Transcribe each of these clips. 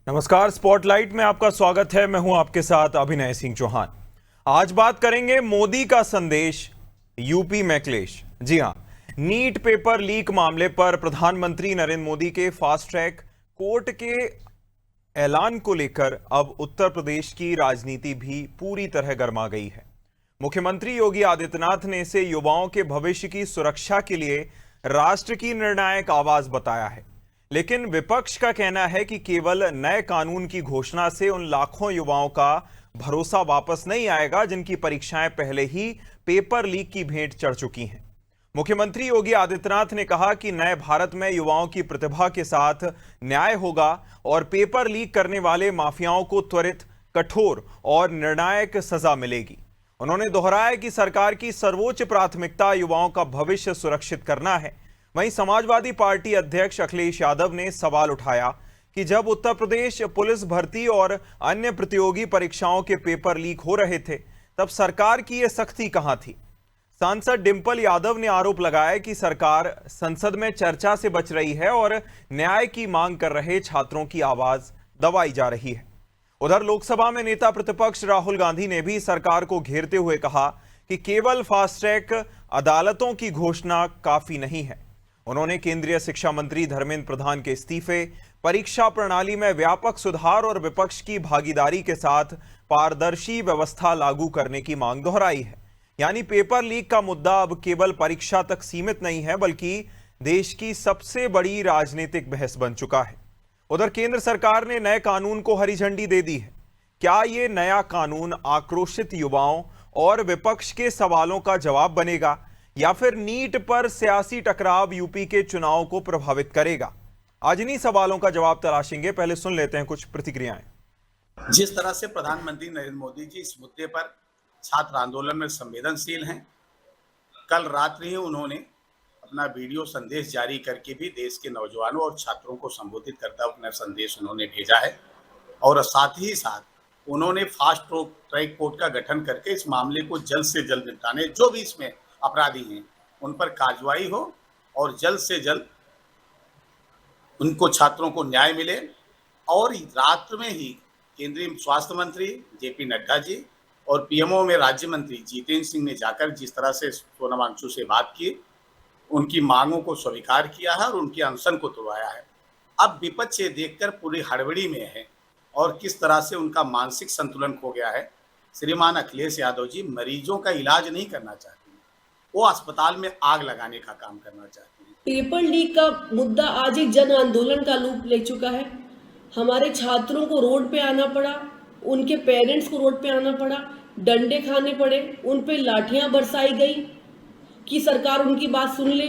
नमस्कार, स्पॉटलाइट में आपका स्वागत है। मैं हूं आपके साथ अभिनय सिंह चौहान। आज बात करेंगे मोदी का संदेश, यूपी में क्लेश। जी हां, नीट पेपर लीक मामले पर प्रधानमंत्री नरेंद्र मोदी के फास्ट ट्रैक कोर्ट के ऐलान को लेकर अब उत्तर प्रदेश की राजनीति भी पूरी तरह गर्मा गई है। मुख्यमंत्री योगी आदित्यनाथ ने इसे युवाओं के भविष्य की सुरक्षा के लिए राष्ट्र की निर्णायक आवाज बताया है, लेकिन विपक्ष का कहना है कि केवल नए कानून की घोषणा से उन लाखों युवाओं का भरोसा वापस नहीं आएगा जिनकी परीक्षाएं पहले ही पेपर लीक की भेंट चढ़ चुकी हैं। मुख्यमंत्री योगी आदित्यनाथ ने कहा कि नए भारत में युवाओं की प्रतिभा के साथ न्याय होगा और पेपर लीक करने वाले माफियाओं को त्वरित, कठोर और निर्णायक सजा मिलेगी। उन्होंने दोहराया कि सरकार की सर्वोच्च प्राथमिकता युवाओं का भविष्य सुरक्षित करना है। वहीं समाजवादी पार्टी अध्यक्ष अखिलेश यादव ने सवाल उठाया कि जब उत्तर प्रदेश पुलिस भर्ती और अन्य प्रतियोगी परीक्षाओं के पेपर लीक हो रहे थे, तब सरकार की यह सख्ती कहां थी। सांसद डिंपल यादव ने आरोप लगाया कि सरकार संसद में चर्चा से बच रही है और न्याय की मांग कर रहे छात्रों की आवाज दबाई जा रही है। उधर लोकसभा में नेता प्रतिपक्ष राहुल गांधी ने भी सरकार को घेरते हुए कहा कि केवल फास्ट ट्रैक अदालतों की घोषणा काफी नहीं है। उन्होंने केंद्रीय शिक्षा मंत्री धर्मेंद्र प्रधान के इस्तीफे, परीक्षा प्रणाली में व्यापक सुधार और विपक्ष की भागीदारी के साथ पारदर्शी व्यवस्था लागू करने की मांग दोहराई है। यानी पेपर लीक का मुद्दा अब केवल परीक्षा तक सीमित नहीं है, बल्कि देश की सबसे बड़ी राजनीतिक बहस बन चुका है। उधर केंद्र सरकार ने नए कानून को हरी झंडी दे दी है। क्या ये नया कानून आक्रोशित युवाओं और विपक्ष के सवालों का जवाब बनेगा या फिर नीट पर सियासी टकराव यूपी के चुनाव को प्रभावित करेगा? आज इन्हीं सवालों का जवाब तलाशेंगे। पहले सुन लेते हैं कुछ प्रतिक्रियाएं। जिस तरह से प्रधानमंत्री नरेंद्र मोदी जी इस मुद्दे पर छात्र आंदोलन में संवेदनशील हैं, कल रात्रि ही उन्होंने अपना वीडियो संदेश जारी करके भी देश के नौजवानों और छात्रों को संबोधित करता अपना संदेश उन्होंने भेजा है। और साथ ही साथ उन्होंने फास्ट ट्रैक कोर्ट का गठन करके इस मामले को जल्द से जल्द निपटाने, जो भी इसमें अपराधी हैं उन पर कार्रवाई हो और जल्द से जल्द उनको छात्रों को न्याय मिले। और रात में ही केंद्रीय स्वास्थ्य मंत्री जेपी नड्डा जी और पीएमओ में राज्य मंत्री जितेंद्र सिंह ने जाकर जिस तरह से सोनम वांगचुक से बात की, उनकी मांगों को स्वीकार किया है और उनकी अनशन को तोड़वाया है। अब विपक्ष ये देखकर पूरी हड़बड़ी में है और किस तरह से उनका मानसिक संतुलन खो गया है। श्रीमान अखिलेश यादव जी मरीजों का इलाज नहीं करना चाहते, वो अस्पताल में आग लगाने का काम करना चाहते हैं। पेपर लीक का मुद्दा आज एक जन आंदोलन का रूप ले चुका है। हमारे छात्रों को रोड पे आना पड़ा, उनके पेरेंट्स को रोड पे आना पड़ा, डंडे खाने पड़े, उन पे लाठियां बरसाई गई कि सरकार उनकी बात सुन ले।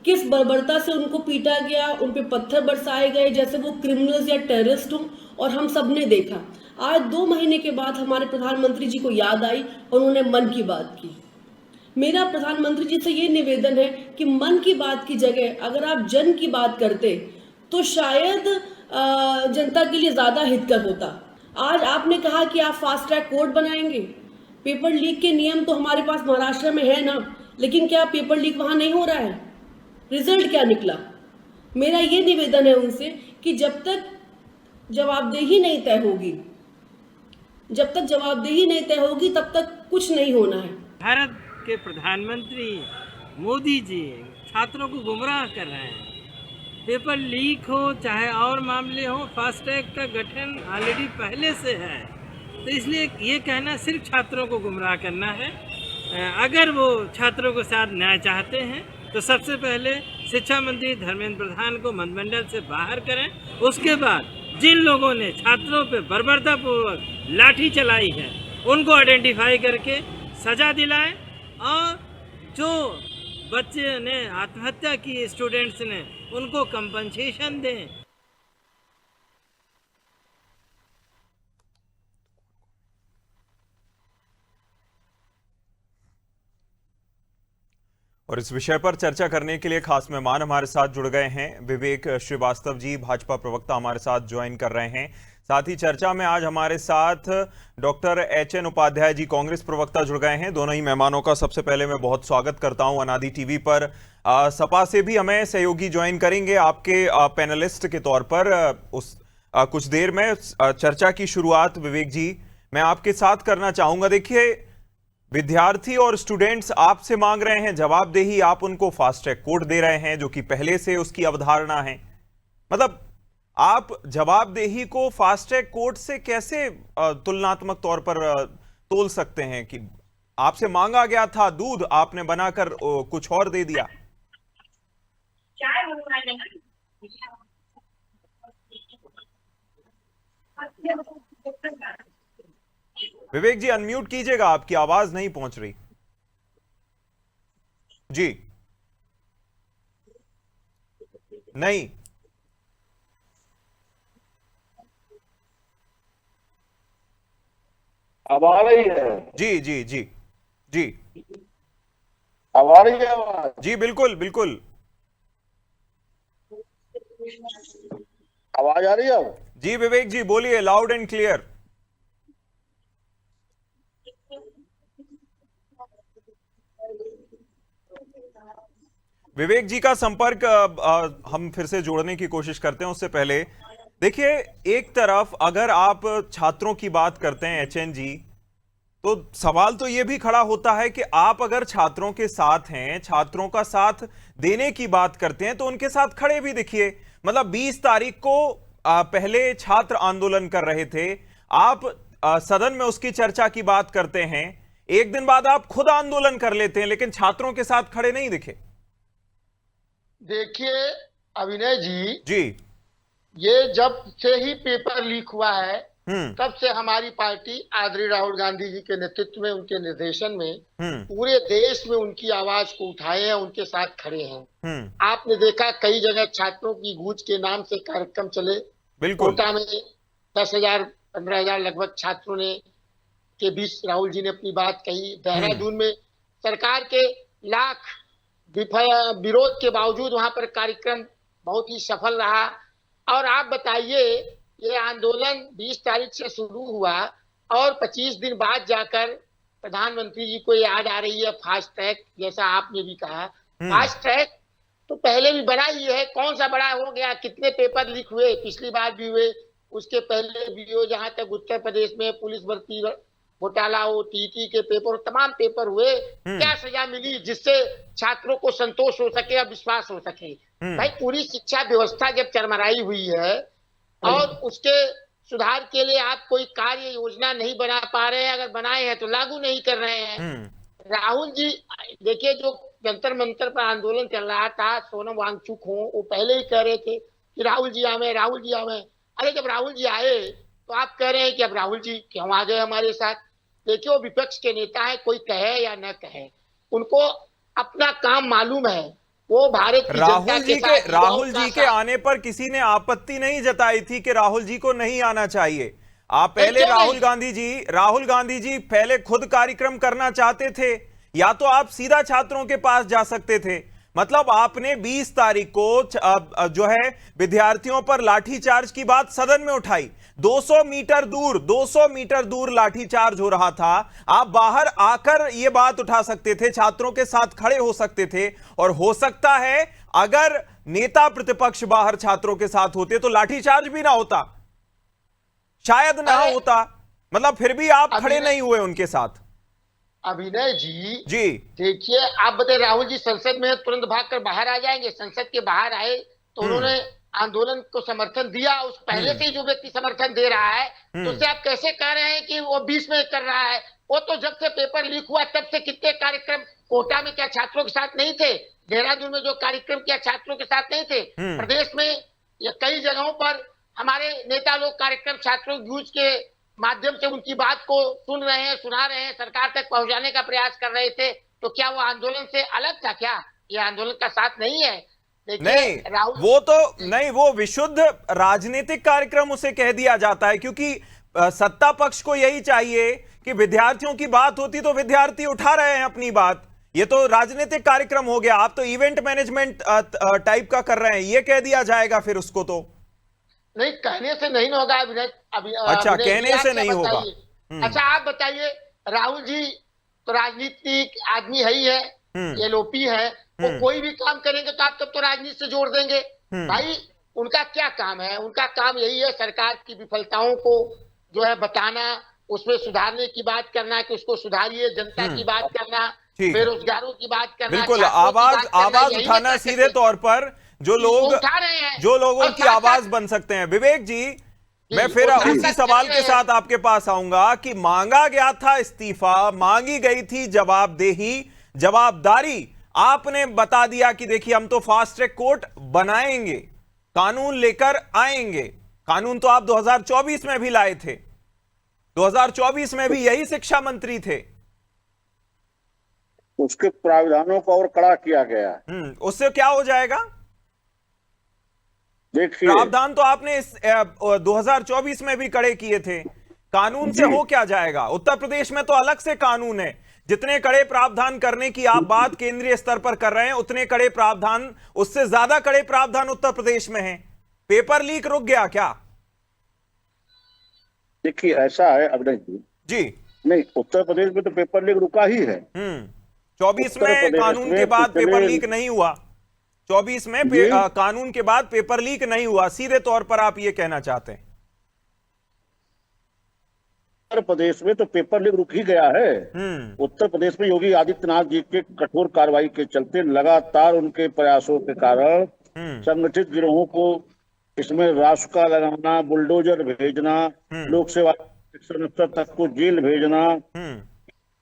किस बर्बरता से उनको पीटा गया, उन पे पत्थर बरसाए गए जैसे वो क्रिमिनल्स या टेररिस्ट हों, और हम सब ने देखा। आज 2 महीने के बाद हमारे प्रधानमंत्री जी को याद आई और उन्होंने मन की बात की। मेरा प्रधानमंत्री जी से ये निवेदन है कि मन की बात की जगह अगर आप जन की बात करते तो शायद जनता के लिए ज़्यादा हितकर होता। आज आपने कहा कि आप फास्ट ट्रैक कोर्ट बनाएंगे। पेपर लीक के नियम तो हमारे पास महाराष्ट्र में है ना, लेकिन क्या पेपर लीक वहाँ नहीं हो रहा है? रिजल्ट क्या निकला? मेरा ये निवेदन है उनसे कि जब तक जवाबदेही नहीं तय होगी तब तक कुछ नहीं होना है। भारत के प्रधानमंत्री मोदी जी छात्रों को गुमराह कर रहे हैं। पेपर लीक हो चाहे और मामले हो, फास्ट ट्रैक का गठन ऑलरेडी पहले से है, तो इसलिए ये कहना सिर्फ छात्रों को गुमराह करना है। अगर वो छात्रों के साथ न्याय चाहते हैं तो सबसे पहले शिक्षा मंत्री धर्मेंद्र प्रधान को मंत्रिमंडल से बाहर करें। उसके बाद जिन लोगों ने छात्रों पर बर्बरतापूर्वक लाठी चलाई है उनको आइडेंटिफाई करके सजा दिलाएं, और जो बच्चे ने आत्महत्या की, स्टूडेंट्स ने, उनको कंपनसेशन दें। और इस विषय पर चर्चा करने के लिए खास मेहमान हमारे साथ जुड़ गए हैं। विवेक श्रीवास्तव जी, भाजपा प्रवक्ता, हमारे साथ ज्वाइन कर रहे हैं। साथ ही चर्चा में आज हमारे साथ डॉक्टर एचएन उपाध्याय जी, कांग्रेस प्रवक्ता, जुड़ गए हैं। दोनों ही मेहमानों का सबसे पहले मैं बहुत स्वागत करता हूं अनादि टीवी पर। सपा से भी हमें सहयोगी ज्वाइन करेंगे आपके पैनलिस्ट के तौर पर। कुछ देर में चर्चा की शुरुआत विवेक जी मैं आपके साथ करना चाहूंगा। देखिए, विद्यार्थी और स्टूडेंट्स आपसे मांग रहे हैं जवाबदेही, आप उनको फास्ट ट्रैक कोर्ट दे रहे हैं जो कि पहले से उसकी अवधारणा है। मतलब आप जवाबदेही को फास्ट ट्रैक कोर्ट से कैसे तुलनात्मक तौर पर तोल सकते हैं कि आपसे मांगा गया था दूध, आपने बनाकर कुछ और दे दिया? विवेक जी अनम्यूट कीजिएगा, आपकी आवाज नहीं पहुंच रही जी। नहीं, अब आ रही है? जी जी जी जी अब आ रही है आवाज? जी बिल्कुल बिल्कुल। आवाज आ रही है अब? जी विवेक जी बोलिए, लाउड एंड क्लियर। विवेक जी का संपर्क हम फिर से जोड़ने की कोशिश करते हैं। उससे पहले देखिए, एक तरफ अगर आप छात्रों की बात करते हैं एचएन जी, तो सवाल तो यह भी खड़ा होता है कि आप अगर छात्रों के साथ हैं, छात्रों का साथ देने की बात करते हैं, तो उनके साथ खड़े भी दिखिए। मतलब 20 तारीख को पहले छात्र आंदोलन कर रहे थे, आप सदन में उसकी चर्चा की बात करते हैं, एक दिन बाद आप खुद आंदोलन कर लेते हैं, लेकिन छात्रों के साथ खड़े नहीं दिखे। देखिए अभिनय जी, जी ये जब से ही पेपर लीक हुआ है तब से हमारी पार्टी आदरणीय राहुल गांधी जी के नेतृत्व में, उनके निर्देशन में पूरे देश में उनकी आवाज को उठाए हैं, उनके साथ खड़े हैं। आपने देखा कई जगह छात्रों की गूंज के नाम से कार्यक्रम चले। बिल्कुल। कोटा में 10,000 15,000 लगभग छात्रों ने के बीच राहुल जी ने अपनी बात कही। देहरादून में सरकार के लाख विरोध के बावजूद वहां पर कार्यक्रम बहुत ही सफल रहा। और आप बताइए, ये आंदोलन 20 तारीख से शुरू हुआ और 25 दिन बाद जाकर प्रधानमंत्री जी को याद आ रही है फास्ट ट्रैक, जैसा आपने भी कहा। फास्ट ट्रैक तो पहले भी बड़ा ही है, कौन सा बड़ा हो गया? कितने पेपर लीक हुए, पिछली बार भी हुए, उसके पहले भी हुए। जहां तक उत्तर प्रदेश में पुलिस भर्ती घोटाला हो, टीटी के पेपर, तमाम पेपर हुए। क्या सजा मिली जिससे छात्रों को संतोष हो सके और विश्वास हो सके? भाई, पूरी शिक्षा व्यवस्था जब चरमराई हुई है और उसके सुधार के लिए आप कोई कार्य योजना नहीं बना पा रहे हैं, अगर बनाए हैं तो लागू नहीं कर रहे हैं। राहुल जी देखिए, जो जंतर मंतर पर आंदोलन चल रहा था, सोनम वांगचुक हो, वो पहले ही कह रहे थे कि राहुल जी आवे, राहुल जी आवे। अरे जब राहुल जी आए तो आप कह रहे हैं कि अब राहुल जी क्यों आ गए हमारे साथ? देखिए, वो विपक्ष के नेता है, कोई कहे या न कहे, उनको अपना काम मालूम है। वो भारत की जनता के साथ, राहुल जी के आने पर किसी ने आपत्ति नहीं जताई थी कि राहुल जी को नहीं आना चाहिए। आप पहले राहुल गांधी जी पहले खुद कार्यक्रम करना चाहते थे, या तो आप सीधा छात्रों के पास जा सकते थे। मतलब आपने 20 तारीख को जो है विद्यार्थियों पर लाठीचार्ज की बात सदन में उठाई। 200 मीटर दूर लाठीचार्ज हो रहा था, आप बाहर आकर यह बात उठा सकते थे, छात्रों के साथ खड़े हो सकते थे। और हो सकता है अगर नेता प्रतिपक्ष बाहर छात्रों के साथ होते तो लाठीचार्ज भी ना होता, शायद ना होता। मतलब फिर भी आप खड़े नहीं हुए उनके साथ। अभिनय जी देखिए, आप बताइए, राहुल जी संसद में तुरंत भागकर बाहर आ जाएंगे? संसद के बाहर आए तो उन्होंने आंदोलन को समर्थन दिया। उस पहले से ही जो व्यक्ति समर्थन दे रहा है, तो उससे आप कैसे कह रहे हैं कि वो 20 में कर रहा है? वो तो जब से पेपर लीक हुआ तब से कितने कार्यक्रम, कोटा में क्या छात्रों के साथ नहीं थे? देहरादून में जो कार्यक्रम किया छात्रों के साथ नहीं थे? प्रदेश में या कई जगहों पर हमारे नेता लोग कार्यक्रम छात्रों की गूंज के माध्यम से उनकी बात को सुन रहे हैं, सुना रहे हैं, सरकार तक पहुंचाने का प्रयास कर रहे थे। तो क्या वो आंदोलन से अलग था? क्या ये आंदोलन का साथ नहीं है? नहीं, वो विशुद्ध राजनीतिक कार्यक्रम उसे कह दिया जाता है, क्योंकि सत्ता पक्ष को यही चाहिए कि विद्यार्थियों की बात होती तो विद्यार्थी उठा रहे हैं अपनी बात। ये तो राजनीतिक कार्यक्रम हो गया, आप तो इवेंट मैनेजमेंट टाइप का कर रहे हैं, ये कह दिया जाएगा फिर उसको तो नहीं, कहने से नहीं होगा। अच्छा, कहने से नहीं होगा। अच्छा, आप बताइए, राहुल जी तो राजनीतिक आदमी है ही है, एलओपी है, वो कोई भी काम करेंगे तो आप तब तो राजनीति से जोड़ देंगे। भाई, उनका क्या काम है? उनका काम यही है सरकार की विफलताओं को जो है बताना, उसमें सुधारने की बात करना कि उसको सुधारिए, जनता की बात करना, ठीक है। बेरोजगारों की बात करना, बिल्कुल, छात्रों की आवाज बात करना, आवाज यही उठाना नेता सीधे करते हैं। तौर पर जो जी, लोग वो उठा रहे हैं। जो लोगों और की साथ-साथ आवाज बन सकते हैं। विवेक जी, मैं फिर वो उसी साथ-साथ सवाल कह के रहे साथ आपके पास आऊंगा कि मांगा गया था इस्तीफा, मांगी गई थी जवाबदेही, जवाबदारी, आपने बता दिया कि देखिए हम तो फास्ट ट्रैक कोर्ट बनाएंगे, कानून लेकर आएंगे। कानून तो आप 2024 में भी लाए थे, 2024 में भी यही शिक्षा मंत्री थे। उसके प्रावधानों को और कड़ा किया गया है। उससे क्या हो जाएगा? देखिए, प्रावधान तो आपने इस 2024 में भी कड़े किए थे, कानून से हो क्या जाएगा? उत्तर प्रदेश में तो अलग से कानून है, जितने कड़े प्रावधान करने की आप बात केंद्रीय स्तर पर कर रहे हैं, उतने कड़े प्रावधान, उससे ज्यादा कड़े प्रावधान उत्तर प्रदेश में हैं। पेपर लीक रुक गया क्या? देखिए ऐसा है अभिनय जी, नहीं, उत्तर प्रदेश में तो पेपर लीक रुका ही है। 24 उत्तर में प्रदेश कानून में के बाद पिछले- पेपर लीक नहीं हुआ, 24 में जी? कानून के बाद पेपर लीक नहीं हुआ, सीधे तौर पर आप ये कहना चाहते हैं? उत्तर प्रदेश में तो पेपर लीक रुक ही गया है। उत्तर प्रदेश में योगी आदित्यनाथ जी के कठोर कार्रवाई के चलते लगातार उनके प्रयासों के कारण संगठित गिरोहों को इसमें रासुका लगाना, बुलडोजर भेजना, लोक सेवा शिक्षण स्तर तक को जेल भेजना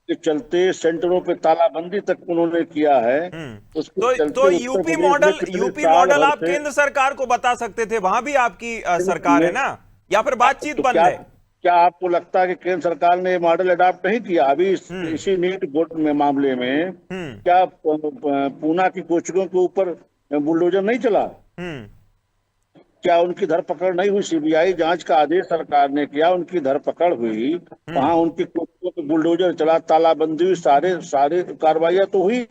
के चलते सेंटरों पे तालाबंदी तक उन्होंने किया है। उसके तो चलते तो उत्तर यूपी प्रदेश में मॉडल, पिछले यूपी साल मॉडल भर आप से- केंद्र सरकार को बता सकते थे, वहां भी आपकी सरकार है ना, या फिर बातचीत तो बंद क्या है? क्या आपको लगता है कि केंद्र सरकार ने ये मॉडल अडॉप्ट नहीं किया? अभी इसी नीट बोर्ड में मामले में क्या पूना की कोचिंगों के ऊपर बुलडोजर नहीं चला? क्या उनकी धरपकड़ नहीं हुई? सीबीआई जांच का आदेश सरकार ने किया, उनकी धरपकड़ हुई, वहां उनकी कोचिंगों पे बुलडोजर चला, तालाबंदी हुई, सारे सारे कार्रवाइयां तो हुई।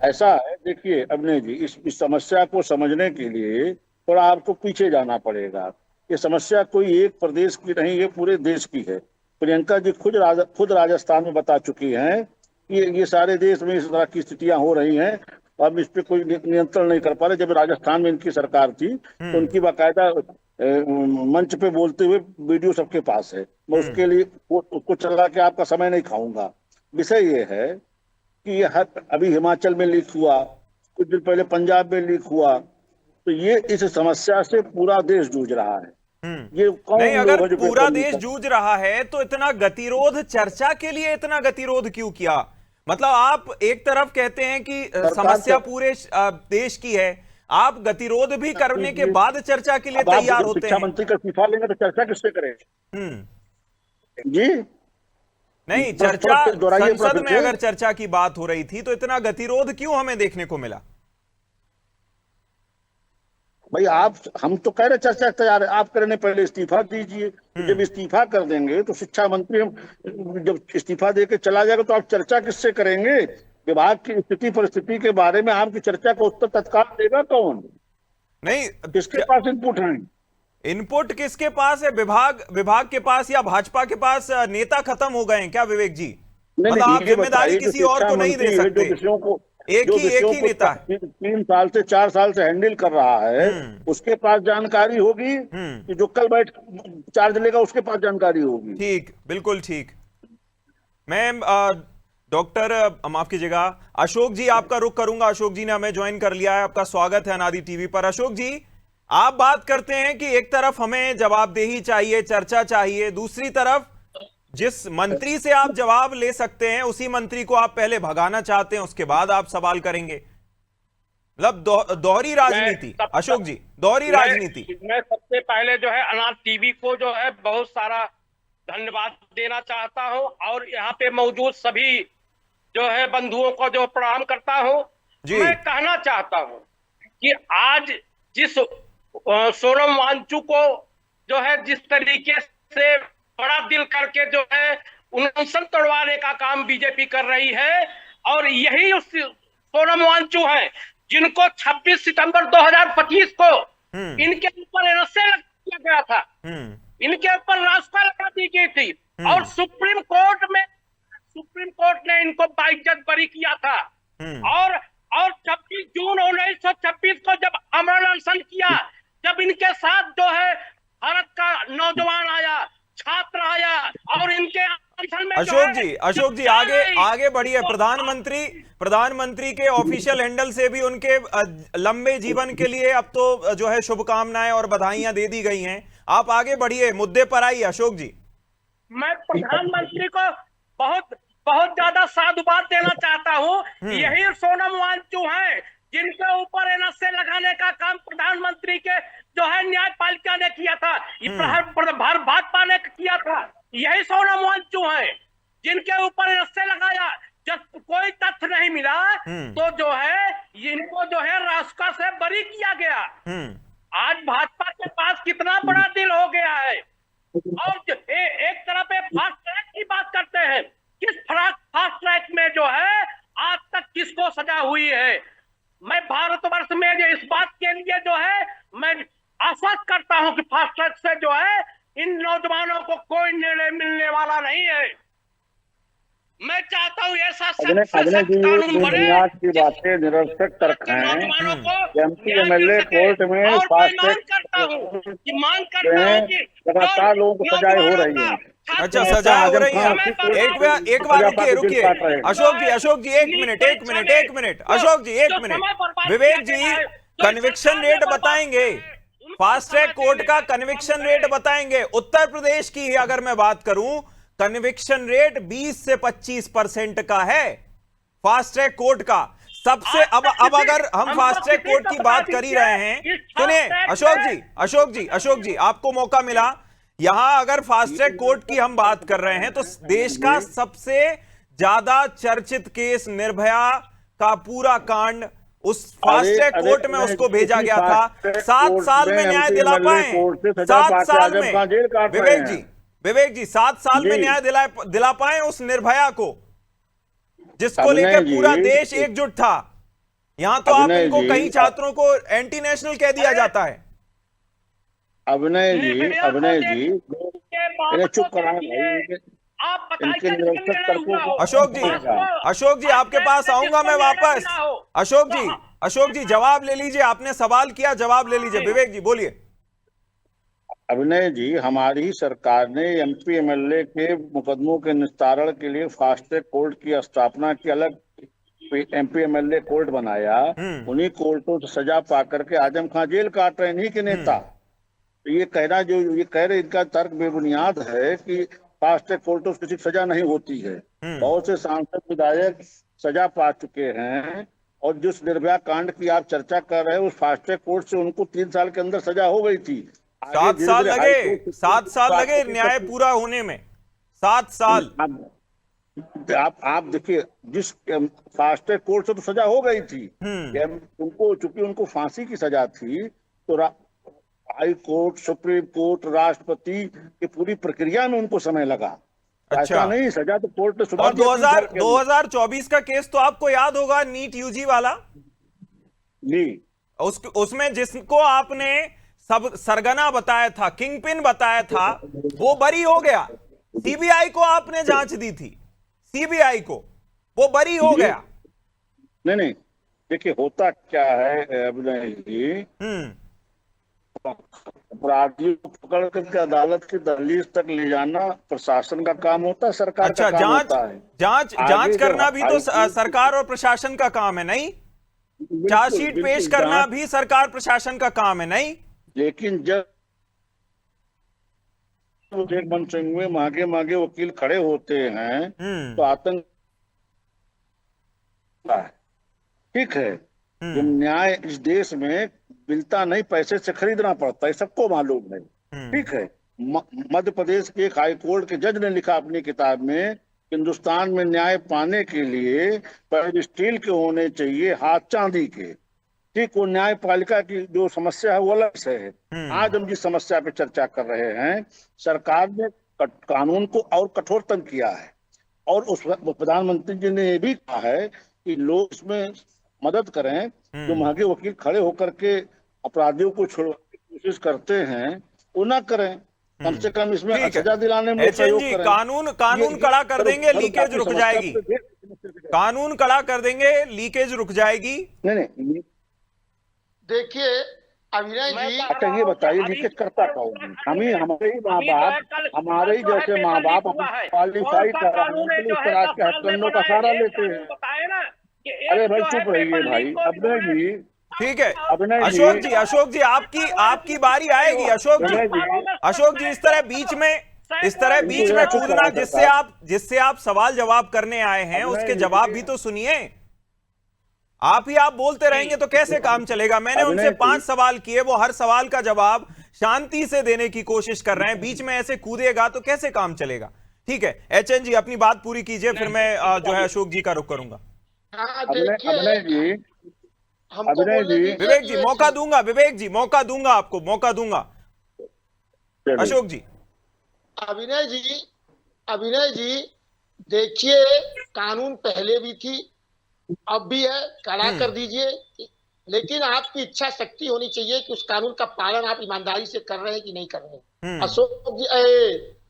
ऐसा है, देखिए अभिनय जी, इस समस्या को समझने के लिए थोड़ा आपको पीछे जाना पड़ेगा। ये समस्या कोई एक प्रदेश की नहीं, ये पूरे देश की है। प्रियंका जी खुद राजस्थान में बता चुकी हैं कि ये सारे देश में इस तरह की स्थितियां हो रही हैं और हम इस पे कोई नियंत्रण नहीं कर पा रहे। जब राजस्थान में इनकी सरकार थी तो उनकी बाकायदा मंच पे बोलते हुए वीडियो सबके पास है। मैं उसके लिए उसको चला के आपका समय नहीं खाऊंगा। विषय ये है कि ये अभी हिमाचल में लीक हुआ, कुछ दिन पहले पंजाब में लीक हुआ, तो ये इस समस्या से पूरा देश जूझ रहा है। ये कौन नहीं, लोग अगर हैं जो पूरा पेपर लीक देश कर- जूझ रहा है तो इतना गतिरोध, चर्चा के लिए इतना गतिरोध क्यों किया? मतलब आप एक तरफ कहते हैं कि समस्या पूरे देश की है, आप गतिरोध भी करने के बाद चर्चा के लिए अब आप तैयार जब होते शिक्षा हैं। मंत्री का इस्तीफा लेंगे तो चर्चा किससे करेंगे? जी नहीं, बस चर्चा थोड़ा दोहराइए संसद फिर में से। अगर चर्चा की बात हो रही थी तो इतना गतिरोध क्यों हमें देखने को मिला? भाई हम तो कह रहे चर्चा तैयार है, आप करने पहले इस्तीफा दीजिए। जब इस्तीफा कर देंगे तो शिक्षा मंत्री हम जब इस्तीफा देके चला जाएगा तो आप चर्चा किससे करेंगे? विभाग की स्थिति परिस्थिति के बारे में आपकी चर्चा का उत्तर तत्काल देगा कौन? नहीं, किसके पास इनपुट है? इनपुट किसके पास है? विभाग के पास या भाजपा के पास नेता खत्म हो गए हैं क्या विवेक जी? नहीं, मतलब आप ये जिम्मेदारी बताइए, जो किसी और शिक्षा को नहीं मंत्री दे है, जो सकते, विषयों को एक ही नेता है। 3 साल से 4 साल से हैंडल कर रहा है, उसके पास जानकारी होगी कि जो कल चार्ज लेगा उसके पास जानकारी होगी। ठीक, बिल्कुल ठीक। मैं डॉक्टर माफ कीजिएगा, अशोक जी आपका रुख करूंगा। अशोक जी ने हमें ज्वाइन कर लिया है, आपका स्वागत है अनादि टीवी पर। अशोक जी, आप बात करते हैं कि एक तरफ हमें जवाबदेही चाहिए, चर्चा चाहिए, दूसरी तरफ जिस मंत्री से आप जवाब ले सकते हैं उसी मंत्री को आप पहले भगाना चाहते हैं, उसके बाद आप सवाल करेंगे। मतलब दोहरी राजनीति। अशोक जी, दोहरी राजनीति। मैं सबसे पहले जो है अनाज टीवी को जो है बहुत सारा धन्यवाद देना चाहता हूं और यहाँ पे मौजूद सभी जो है बंधुओं को जो प्रणाम करता हूं। मैं कहना चाहता हूं कि आज जिस सोनम वांगचुक को जो है जिस तरीके से बड़ा दिल करके जो है अनशन तोड़वाने का काम बीजेपी कर रही है, और यही उस सोनम वांगचुक है जिनको 26 सितंबर 2025 को इनके ऊपर एनएसए किया गया था, इनके ऊपर रास्ता लगा दी गई थी और सुप्रीम कोर्ट ने इनको बाइज्जत बरी किया था। और 26 जून 1926 को जब अमर अनशन किया, जब इनके साथ जो है भारत का नौजवान आया, छात्र आया और इनके में अशोक जी आगे बढ़िए। प्रधानमंत्री के ऑफिशियल हैंडल से भी उनके लंबे जीवन के लिए अब तो जो है शुभकामनाएं और बधाइयां दे दी गई हैं। आप आगे बढ़िए, मुद्दे पर आइए अशोक जी। मैं प्रधानमंत्री को बहुत बहुत ज्यादा साधुवाद देना चाहता हूं। यही सोनम वांगचुक हैं जिनके ऊपर एनएसए लगाने का काम प्रधानमंत्री के जो है न्यायपालिका ने किया था, भाजपा ने किया था। यही सोनम वांगचुक हैं जिनके ऊपर एनएसए लगाया, जब कोई तथ्य नहीं मिला तो जो है इनको जो है रास्ता से बरी किया गया। आज भाजपा के पास कितना बड़ा दिल हो गया है। और एक तरफ फास्ट ट्रैक की बात करते हैं, किस फास्ट ट्रैक में जो है आज तक किसको सजा हुई है। मैं भारतवर्ष में इस बात के लिए जो है मैं आश्वस्त करता हूं कि फास्ट ट्रैक से जो है इन नौजवानों को कोई निर्णय मिलने वाला नहीं है। मैं चाहता हूँ ऐसा कानून बने की बातें निरर्थक तर्क हैं। एमपी एमएलए कोर्ट में फास्ट ट्रैक मांग करता हूँ कि लगातार लोगों को सजाएं हो रही है। अच्छा, सजा हो रही है। एक बार रुकिए अशोक जी एक मिनट अशोक जी एक मिनट। विवेक जी कन्विक्शन रेट बताएंगे, फास्ट ट्रैक कोर्ट का कन्विक्शन रेट बताएंगे। उत्तर प्रदेश की अगर मैं बात करूं, कन्विक्शन रेट 20 से 25% का है फास्ट ट्रैक कोर्ट का सबसे। अब अगर हम फास्ट ट्रैक कोर्ट की बात कर ही रहे हैं, सुनिए अशोक जी आपको मौका मिला। यहां अगर फास्ट ट्रैक कोर्ट की हम बात कर रहे हैं तो देश का सबसे ज्यादा चर्चित केस निर्भया का पूरा कांड उस फास्ट ट्रैक कोर्ट में उसको भेजा गया था। 7 साल में न्याय दिला पाए, 7 साल में विवेक जी 7 साल में न्याय दिला पाए उस निर्भया को, जिसको लेकर पूरा देश एकजुट था। यहां तो आप इनको कई छात्रों को एंटी नेशनल कह दिया जाता है। अभिनय जी इन्हें चुप कराना भाई। अशोक जी आपके पास आऊंगा मैं वापस। अशोक जी जवाब ले लीजिए, आपने सवाल किया, जवाब ले लीजिए। विवेक जी बोलिए। अभिनय जी, हमारी सरकार ने एमपी एमएलए के मुकदमों के निस्तारण के लिए फास्ट ट्रैक कोर्ट की स्थापना की, अलग एमपी एमएलए कोर्ट बनाया। उन्हीं कोर्टों से सजा पा करके आजम खान जेल काट रहे, इन्हीं के नेता। ये कहना जो ये कह रहे, इनका तर्क बेबुनियाद है कि फास्ट ट्रैक कोर्टों से किसी सजा नहीं होती है। बहुत से सांसद विधायक सजा पा चुके हैं और जिस निर्भया कांड की आप चर्चा कर रहे हैं उस फास्ट ट्रैक कोर्ट से उनको 3 साल के अंदर सजा हो गई थी। 7 साल लगे न्याय पूरा होने में, 7 साल। आप देखिए, जिस फास्ट ट्रैक कोर्ट से तो सजा हो गई थी उनको, चूंकि उनको फांसी की सजा थी तो हाई कोर्ट, सुप्रीम कोर्ट, राष्ट्रपति की पूरी प्रक्रिया में उनको समय लगा। अच्छा, ऐसा नहीं, सजा तो कोर्ट ने सुना। और 2024 का केस तो आपको याद होगा, नीट यूजी वाला जी। उसमें जिसको आपने सब सरगना बताया था, किंगपिन बताया था, वो बरी हो गया। सीबीआई को आपने जांच दी थी, सीबीआई को, वो बरी हो गया। नहीं, देखिए होता क्या है अभिनय जी, अपराधियों को पकड़ करके अदालत की दहलीज तक ले जाना प्रशासन का काम होता है, सरकार का काम होता है। जांच करना भी तो सरकार और प्रशासन का काम है, नहीं? चार्जशीट पेश करना भी सरकार प्रशासन का काम है, नहीं? लेकिन जब जगमोहन सिंह में मांगे वकील खड़े होते हैं तो आतंक, ठीक है, जब न्याय इस देश में मिलता नहीं, पैसे से खरीदना पड़ता है, सबको मालूम है, ठीक है। मध्य प्रदेश के एक हाई कोर्ट के जज ने लिखा अपनी किताब में, हिंदुस्तान में न्याय पाने के लिए पैर स्टील के होने चाहिए, हाथ चांदी के। ठीक, वो न्यायपालिका की जो समस्या है वो अलग से है। आज हम जिस समस्या पे चर्चा कर रहे हैं, सरकार ने कानून को और कठोरतम किया है और उस प्रधानमंत्री जी ने ये भी कहा है कि लोग इसमें मदद करें, जो महंगे वकील खड़े होकर के अपराधियों को छुड़वाने की कोशिश करते हैं वो ना करें, कम से कम इसमें सजा दिलाने में सहयोग करें। कानून कड़ा कर देंगे, लीकेज रुक जाएगी। कानून कड़ा कर देंगे, लीकेज रुक जाएगी। नहीं, देखिए, अभिनय जी, अच्छा ये बताइए लीकेज करता कौन? हमें हमारे ही माँ बाप, हमारे ही जैसे माँ बाप क्वालिफाई कराने के लिए इस तरह के हथकंडों का सहारा लेते हैं। अरे भाई चुप रहिए भाई। अभिनय जी ठीक है अभिनय अशोक जी आपकी बारी आएगी। अशोक जी इस तरह बीच में कूदना, जिससे आप सवाल जवाब करने आए हैं उसके जवाब भी तो सुनिए। आप बोलते रहेंगे तो कैसे काम चलेगा? मैंने उनसे 5 सवाल किए, वो हर सवाल का जवाब शांति से देने की कोशिश कर रहे हैं। बीच में ऐसे कूदेगा तो कैसे काम चलेगा? ठीक है एचएन जी अपनी बात पूरी कीजिए, फिर मैं जो है अशोक जी का रुख करूंगा। विवेक जी मौका दूंगा, विवेक जी मौका दूंगा, आपको मौका दूंगा। अशोक जी। अभिनय जी देखिए, कानून पहले भी थी, अब भी है, कड़ा कर दीजिए, लेकिन आपकी इच्छा शक्ति होनी चाहिए कि उस कानून का पालन आप ईमानदारी से कर रहे हैं कि नहीं कर रहे हैं। अशोक जी,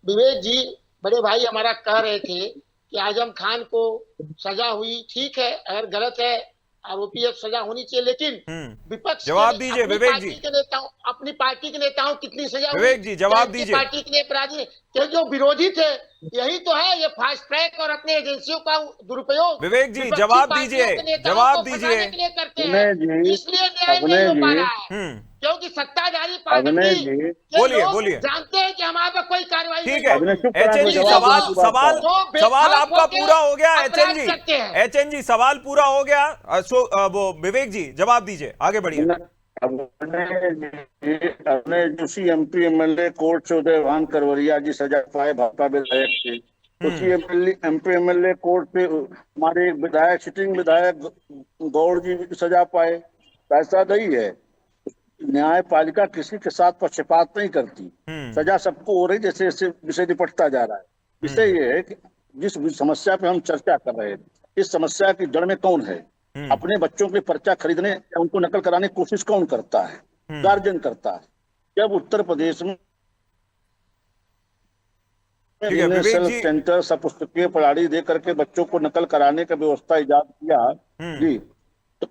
विवेक जी बड़े भाई हमारा कह रहे थे कि आजम खान को सजा हुई, ठीक है, अगर गलत है आरोपी सजा होनी चाहिए, लेकिन विपक्ष जवाब दीजिए विवेक जी। अपनी पार्टी के नेताओं कितनी सजा हुई? विवेक जी जवाब दीजिए। पार्टी के अपराधी जो विरोधी थे, यही तो है ये फास्ट ट्रैक और अपने एजेंसियों का दुरुपयोग। विवेक जी जवाब दीजिए, जवाब दीजिए। इसलिए न्याय नहीं हो पा रहा है, क्योंकि सत्ताधारी पार्टी बोलिए जानते हैं कि हमारे पर कोई कार्रवाई। ठीक है एचएन जी, सवाल आपका पूरा हो गया। एचएन जी सवाल पूरा हो गया। वो विवेक जी जवाब दीजिए, आगे बढ़िए। अपने उसी एमपी एमएलए कोर्ट से उदयभान करवरिया जी सजा पाए, भाजपा विधायक थे। उसी एमपी एमएलए कोर्ट से हमारे विधायक, सिटिंग विधायक गौड़ जी सजा पाए। ऐसा नहीं है, न्यायपालिका किसी के साथ पक्षपात नहीं करती। सजा सबको हो रही, जैसे जैसे विषय निपटता जा रहा है। विषय ये है कि जिस समस्या पे हम चर्चा कर रहे हैं, इस समस्या की जड़ में कौन है? अपने बच्चों के पर्चा खरीदने या उनको नकल कराने की कोशिश कौन करता है? गार्जियन करता है। जब उत्तर प्रदेश में सेंटर सब पुस्तकीय प्रणाली दे करके बच्चों को नकल कराने का व्यवस्था इजाद किया जी, तो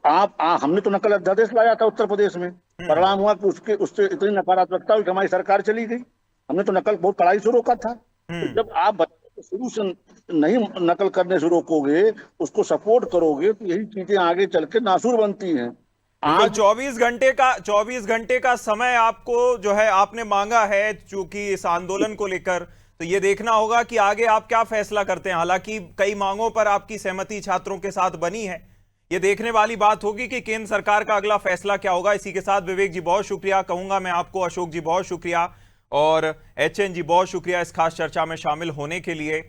हमने तो नकल अध्यादेश लाया था उत्तर प्रदेश में। परिणाम हुआ कि उससे इतनी नकारात्मकता हुई कि हमारी सरकार चली गई। हमने तो नकल बहुत कड़ाई से रोका था। तो जब आप बच्चों को शुरू से नहीं नकल करने से रोकोगे, उसको सपोर्ट करोगे, तो यही चीजें आगे चल के नासूर बनती हैं। आज 24 घंटे का समय आपको जो है आपने मांगा है चूंकि इस आंदोलन को लेकर, तो ये देखना होगा कि आगे आप क्या फैसला करते हैं। हालांकि कई मांगों पर आपकी सहमति छात्रों के साथ बनी है, ये देखने वाली बात होगी कि केंद्र सरकार का अगला फैसला क्या होगा। इसी के साथ विवेक जी बहुत शुक्रिया कहूंगा मैं आपको, अशोक जी बहुत शुक्रिया और एचएन जी बहुत शुक्रिया इस खास चर्चा में शामिल होने के लिए।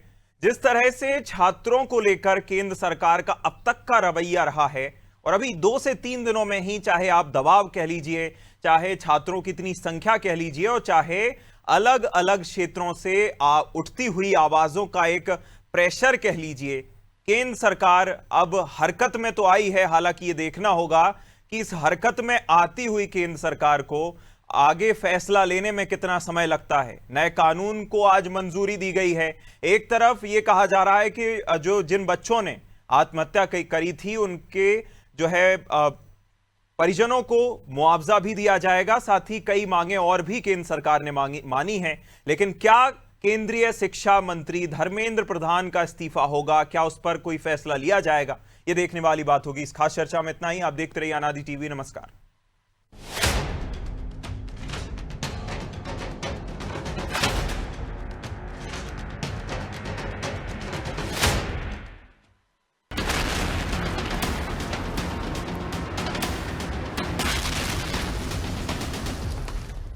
जिस तरह से छात्रों को लेकर केंद्र सरकार का अब तक का रवैया रहा है, और अभी 2 से 3 दिनों में ही, चाहे आप दबाव कह लीजिए, चाहे छात्रों की इतनी संख्या कह लीजिए, और चाहे अलग अलग क्षेत्रों से उठती हुई आवाजों का एक प्रेशर कह लीजिए, केंद्र सरकार अब हरकत में तो आई है। हालांकि ये देखना होगा कि इस हरकत में आती हुई केंद्र सरकार को आगे फैसला लेने में कितना समय लगता है। नए कानून को आज मंजूरी दी गई है। एक तरफ ये कहा जा रहा है कि जिन बच्चों ने आत्महत्या करी थी उनके जो है परिजनों को मुआवजा भी दिया जाएगा, साथ ही कई मांगे और भी केंद्र सरकार ने मानी है। लेकिन क्या केंद्रीय शिक्षा मंत्री धर्मेंद्र प्रधान का इस्तीफा होगा, क्या उस पर कोई फैसला लिया जाएगा, ये देखने वाली बात होगी। इस खास चर्चा में इतना ही। आप देखते रहिए अनादि टीवी। नमस्कार।